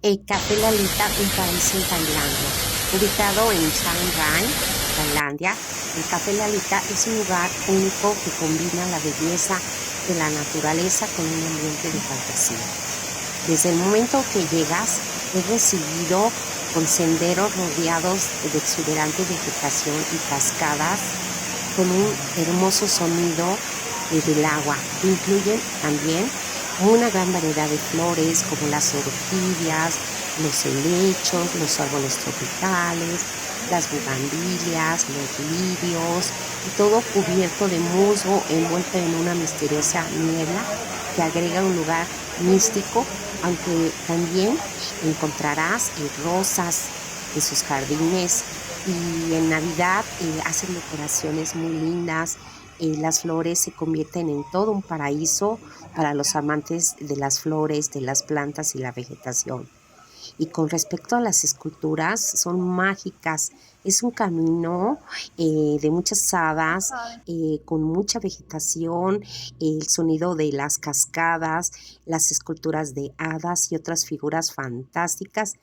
El Café Lalitta, un paraíso en Tailandia. Ubicado en Chiang Rai, Tailandia, el Café Lalitta es un lugar único que combina la belleza de la naturaleza con un ambiente de fantasía. Desde el momento que llegas, es recibido con senderos rodeados de exuberante vegetación y cascadas con un hermoso sonido del agua. Incluyen también una gran variedad de flores como las orquídeas, los helechos, los árboles tropicales, las bugambilias, los lirios y todo cubierto de musgo envuelto en una misteriosa niebla que agrega un lugar místico, aunque también encontrarás rosas en sus jardines y en Navidad hacen decoraciones muy lindas. Las flores se convierten en todo un paraíso para los amantes de las flores, de las plantas y la vegetación. Y con respecto a las esculturas, son mágicas. Es un camino de muchas hadas, con mucha vegetación, el sonido de las cascadas, las esculturas de hadas y otras figuras fantásticas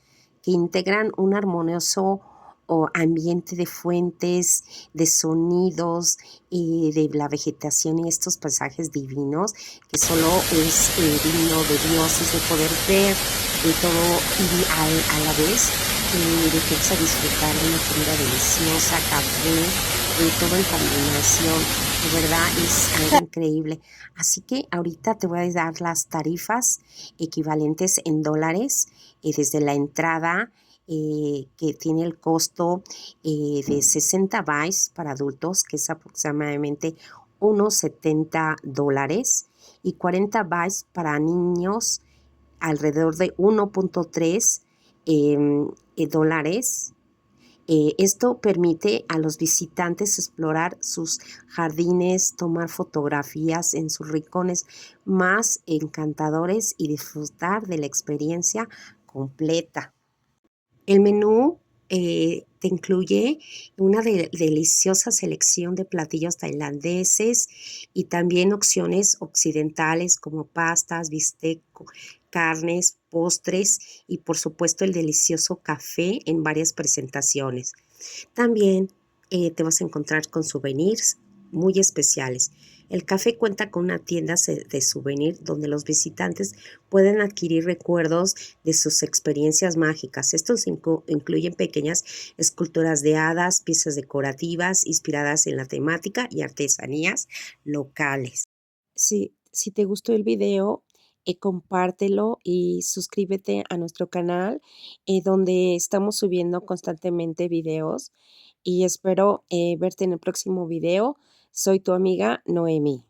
que integran un armonioso ambiente de fuentes, de sonidos, de la vegetación y estos paisajes divinos que solo es digno de Dios, es de poder ver todo y a la vez de que vas a disfrutar de una comida deliciosa, café, todo en combinación. De verdad es algo increíble. Así que ahorita te voy a dar las tarifas equivalentes en dólares desde la entrada, que tiene el costo de 60 bytes para adultos, que es aproximadamente unos $70, y 40 bytes para niños, alrededor de 1.3 dólares. Esto permite a los visitantes explorar sus jardines, tomar fotografías en sus rincones más encantadores y disfrutar de la experiencia completa. El menú te incluye una deliciosa selección de platillos tailandeses y también opciones occidentales como pastas, bistec, carnes, postres y por supuesto el delicioso café en varias presentaciones. También te vas a encontrar con souvenirs muy especiales. El café cuenta con una tienda de souvenir donde los visitantes pueden adquirir recuerdos de sus experiencias mágicas. Estos incluyen pequeñas esculturas de hadas, piezas decorativas inspiradas en la temática y artesanías locales. Si te gustó el video, compártelo y suscríbete a nuestro canal, donde estamos subiendo constantemente videos, y espero verte en el próximo video. Soy tu amiga Noemi.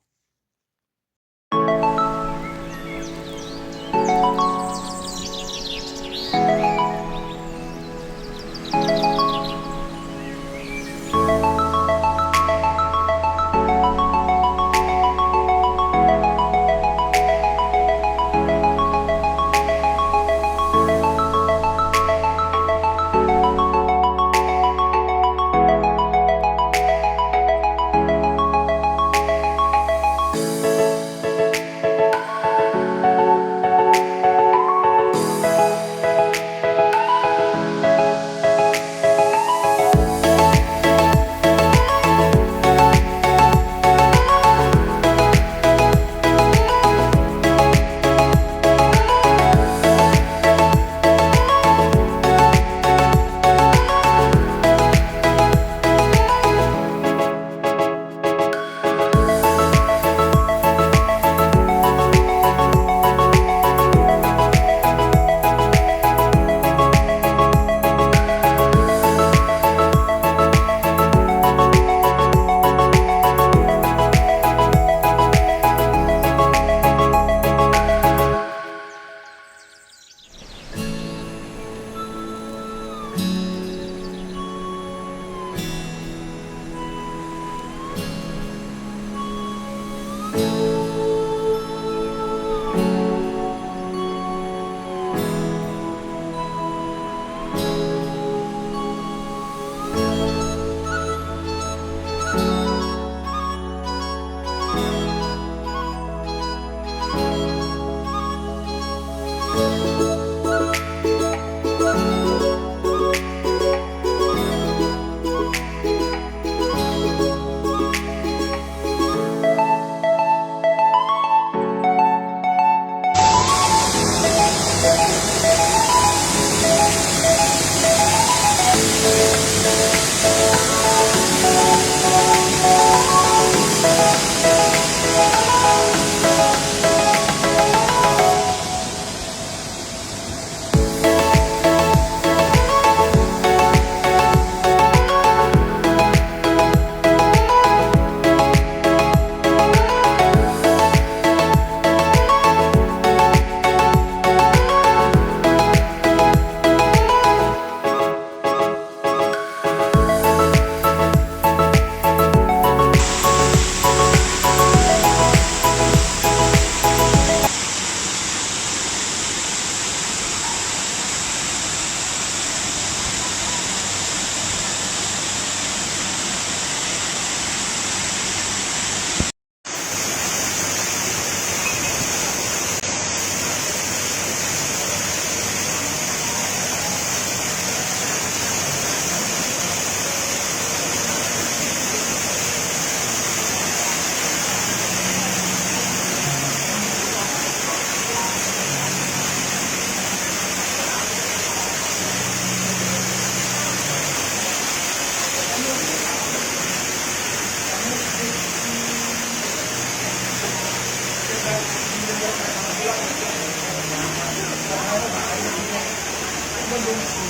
Música